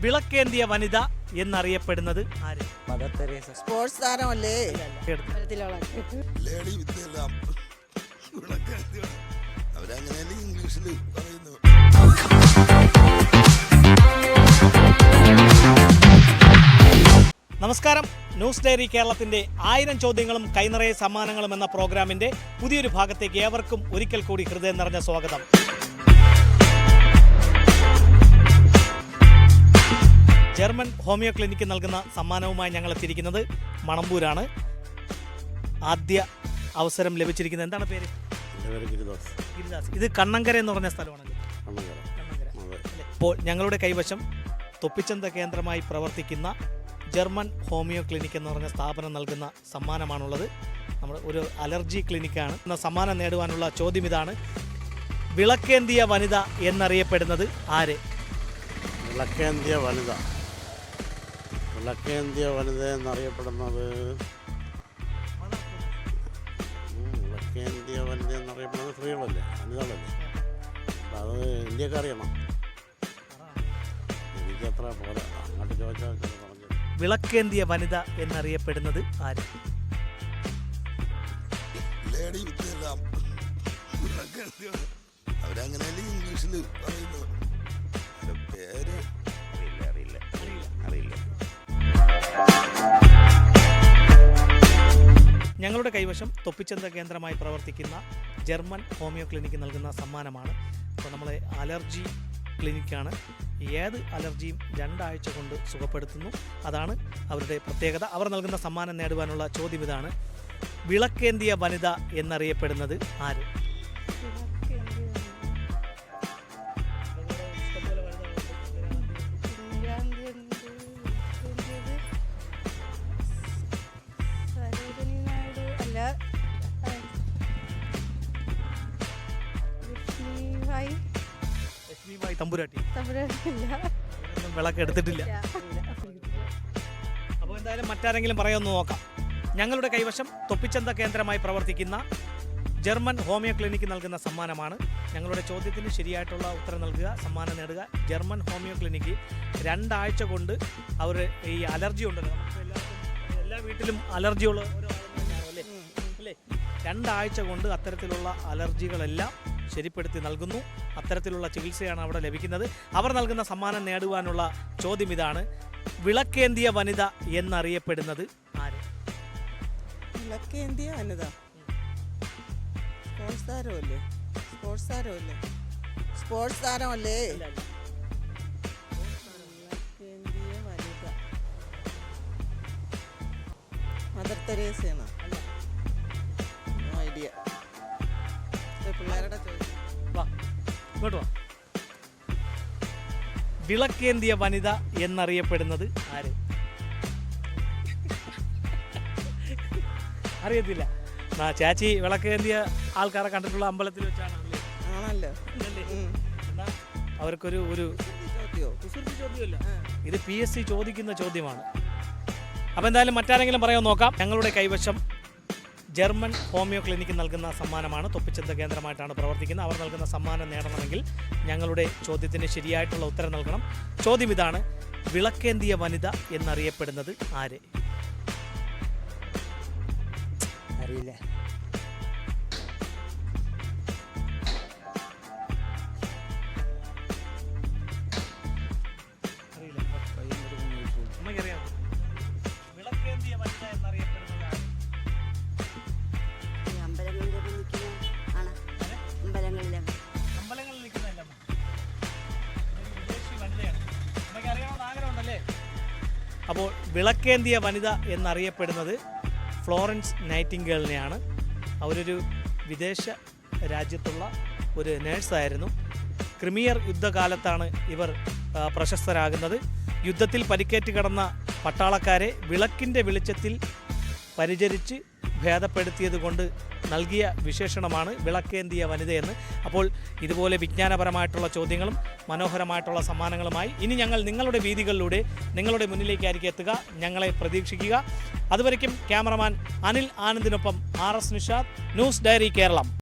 വിളക്കേന്തിയ വനിത എന്നറിയപ്പെടുന്നത് ആര്? Mother Teresa. സ്പോർട്സ് താരമല്ലേ? ലേഡി വിദ്യയെല്ലാം അവരങ്ങനെയല്ലേ ഇംഗ്ലീഷിൽ പറയുന്നു. നമസ്കാരം. ന്യൂസ് ഡയറി കേരളത്തിന്റെ 1000 ചോദ്യങ്ങളും കൈനിറയെ സമ്മാനങ്ങളും എന്ന പ്രോഗ്രാമിന്റെ പുതിയൊരു ഭാഗത്തേക്ക് ഏവർക്കും ഒരിക്കൽ കൂടി ഹൃദയം നിറഞ്ഞ സ്വാഗതം. ജർമ്മൻ ഹോമിയോ ക്ലിനിക്ക് നൽകുന്ന സമ്മാനവുമായി ഞങ്ങൾ എത്തിയിരിക്കുന്നത് മണമ്പൂരാണ്. ആദ്യ അവസരം ലഭിച്ചിരിക്കുന്നത്, എന്താണ് പേര്? ഗിരിദാസ്. ഇത് കണ്ണങ്കര എന്ന് പറഞ്ഞ സ്ഥലമാണല്ലോ. ഇപ്പോൾ ഞങ്ങളുടെ കൈവശം തൊപ്പിച്ചന്ത കേന്ദ്രമായി പ്രവർത്തിക്കുന്ന ജർമ്മൻ ഹോമിയോ ക്ലിനിക്ക് എന്ന് പറഞ്ഞ സ്ഥാപനം നൽകുന്ന സമ്മാനമാണുള്ളത്. നമ്മൾ ഒരു അലർജി ക്ലിനിക്കാണ്. എന്ന സമ്മാനം നേടുവാനുള്ള ചോദ്യം ഇതാണ്: വിളക്കേന്തിയ വനിത എന്നറിയപ്പെടുന്നത് ആര്? വിളക്കേന്തിയ വനിത എന്നറിയപ്പെടുന്നത് വിളക്കേന്തിയ വനിത എന്നറിയപ്പെടുന്നത് സ്ത്രീകളല്ലേ, വനിതകളല്ലേ? അപ്പം അത് ഇന്ത്യക്ക് അറിയണം. എനിക്കത്ര പോലെ അങ്ങോട്ട് ചോദിച്ചാൽ പറഞ്ഞു. വിളക്കേന്തിയ വനിത എന്നറിയപ്പെടുന്നത് ആര്? ലേഡി വിദ്യയെല്ലാം അവരങ്ങനെയല്ലേ ഇംഗ്ലീഷിൽ പറയുന്നു. പേര് അറിയില്ല. ഞങ്ങളുടെ കൈവശം തൊപ്പിച്ചന്ത കേന്ദ്രമായി പ്രവർത്തിക്കുന്ന ജർമ്മൻ ഹോമിയോ ക്ലിനിക്ക് നൽകുന്ന സമ്മാനമാണ്. അപ്പോൾ നമ്മളെ അലർജി ക്ലിനിക്കാണ്. ഏത് അലർജിയും 2 ആഴ്ച കൊണ്ട് സുഖപ്പെടുത്തുന്നു. അതാണ് അവരുടെ പ്രത്യേകത. അവർ നൽകുന്ന സമ്മാനം നേടുവാനുള്ള ചോദ്യം ഇതാണ്: വിളക്കേന്തിയ വനിത എന്നറിയപ്പെടുന്നത് ആര്? തമ്പുരാട്ടി വിളക്ക് എടുത്തിട്ടില്ല. അപ്പോൾ എന്തായാലും മറ്റാരെങ്കിലും പറയാമെന്ന് നോക്കാം. ഞങ്ങളുടെ കൈവശം തൊപ്പിച്ചന്ത കേന്ദ്രമായി പ്രവർത്തിക്കുന്ന ജർമ്മൻ ഹോമിയോ ക്ലിനിക്ക് നൽകുന്ന സമ്മാനമാണ്. ഞങ്ങളുടെ ചോദ്യത്തിന് ശരിയായിട്ടുള്ള ഉത്തരം നൽകുക, സമ്മാനം നേടുക. ജർമ്മൻ ഹോമിയോ ക്ലിനിക്ക് 2 ആഴ്ച കൊണ്ട് അവർ ഈ അലർജി ഉണ്ടല്ലോ, നമുക്ക് എല്ലാ വീട്ടിലും അലർജിയുള്ള ഓരോ ആളുകളല്ലേ അല്ലേ? 2 ആഴ്ച കൊണ്ട് അത്തരത്തിലുള്ള അലർജികളെല്ലാം ശരിപ്പെടുത്തി നൽകുന്നു. അത്തരത്തിലുള്ള ചികിത്സയാണ് അവിടെ ലഭിക്കുന്നത്. അവർ നൽകുന്ന സമ്മാനം നേടുവാനുള്ള ചോദ്യം ഇതാണ്: വിളക്കേന്തിയ വനിത എന്നറിയപ്പെടുന്നത് ആര്? വിളക്കേന്തിയ വനിത സ്പോർട്സ് താരമല്ലേ? വിളക്കേന്തിയ വനിത മദർ തെരേസയാണ്. ഐഡിയ. പിള്ളേരുടെ ചോദിച്ചു. ഇങ്ങോട്ട് വാ. വിളക്കേന്തിയ വനിത എന്നറിയപ്പെടുന്നത് ആര്? അറിയത്തില്ല. ചാച്ചി വിളക്കേന്തിയ ആൾക്കാരെ കണ്ടിട്ടുള്ള അമ്പലത്തിൽ വെച്ചാണല്ലേ? ആണല്ലോ. എന്നാ അവർക്കൊരു ചോദ്യമല്ല, ഇത് PSC ചോദിക്കുന്ന ചോദ്യമാണ്. അപ്പം എന്തായാലും മറ്റാരെങ്കിലും പറയാൻ നോക്കാം. ഞങ്ങളുടെ കൈവശം ജർമ്മൻ ഹോമിയോ ക്ലിനിക്ക് നൽകുന്ന സമ്മാനമാണ്. തൊപ്പിച്ചന്ത കേന്ദ്രമായിട്ടാണ് പ്രവർത്തിക്കുന്നത്. അവർ നൽകുന്ന സമ്മാനം നേടണമെങ്കിൽ ഞങ്ങളുടെ ചോദ്യത്തിന് ശരിയായിട്ടുള്ള ഉത്തരം നൽകണം. ചോദ്യം ഇതാണ്: വിളക്കേന്തിയ വനിത എന്നറിയപ്പെടുന്നത് ആര്? അറിയില്ല. അമ്മയ്ക്കറിയാമോ വിളക്കേന്തിയ വനിത എന്നറിയപ്പെടുന്നത് ആര്? അമ്പലങ്ങളിൽ നിൽക്കുന്നതല്ല, വിദേശി വനിതയാണ്. അമ്മയ്ക്ക് അറിയണമെന്ന് ആഗ്രഹമുണ്ടല്ലേ? അപ്പോൾ വിളക്കേന്തിയ വനിത എന്നറിയപ്പെടുന്നത് ഫ്ലോറൻസ് നൈറ്റിംഗേളിനെയാണ്. അവരൊരു വിദേശ രാജ്യത്തുള്ള ഒരു നേഴ്സായിരുന്നു. ക്രിമിയർ യുദ്ധകാലത്താണ് ഇവർ പ്രശസ്തരാകുന്നത്. യുദ്ധത്തിൽ പരിക്കേറ്റ് കിടന്ന പട്ടാളക്കാരെ വിളക്കിൻ്റെ വെളിച്ചത്തിൽ പരിചരിച്ച് ഭേദപ്പെടുത്തിയത് കൊണ്ട് നൽകിയ വിശേഷണമാണ് വിളക്കേന്തിയ വനിതയെന്ന്. അപ്പോൾ ഇതുപോലെ വിജ്ഞാനപരമായിട്ടുള്ള ചോദ്യങ്ങളും മനോഹരമായിട്ടുള്ള സമ്മാനങ്ങളുമായി ഇനി ഞങ്ങൾ നിങ്ങളുടെ വീതികളിലൂടെ നിങ്ങളുടെ മുന്നിലേക്കായിരിക്കും എത്തുക. ഞങ്ങളെ പ്രതീക്ഷിക്കുക. അതുവരയ്ക്കും ക്യാമറമാൻ അനിൽ ആനന്ദിനൊപ്പം RS Nishad, news diary Keralam.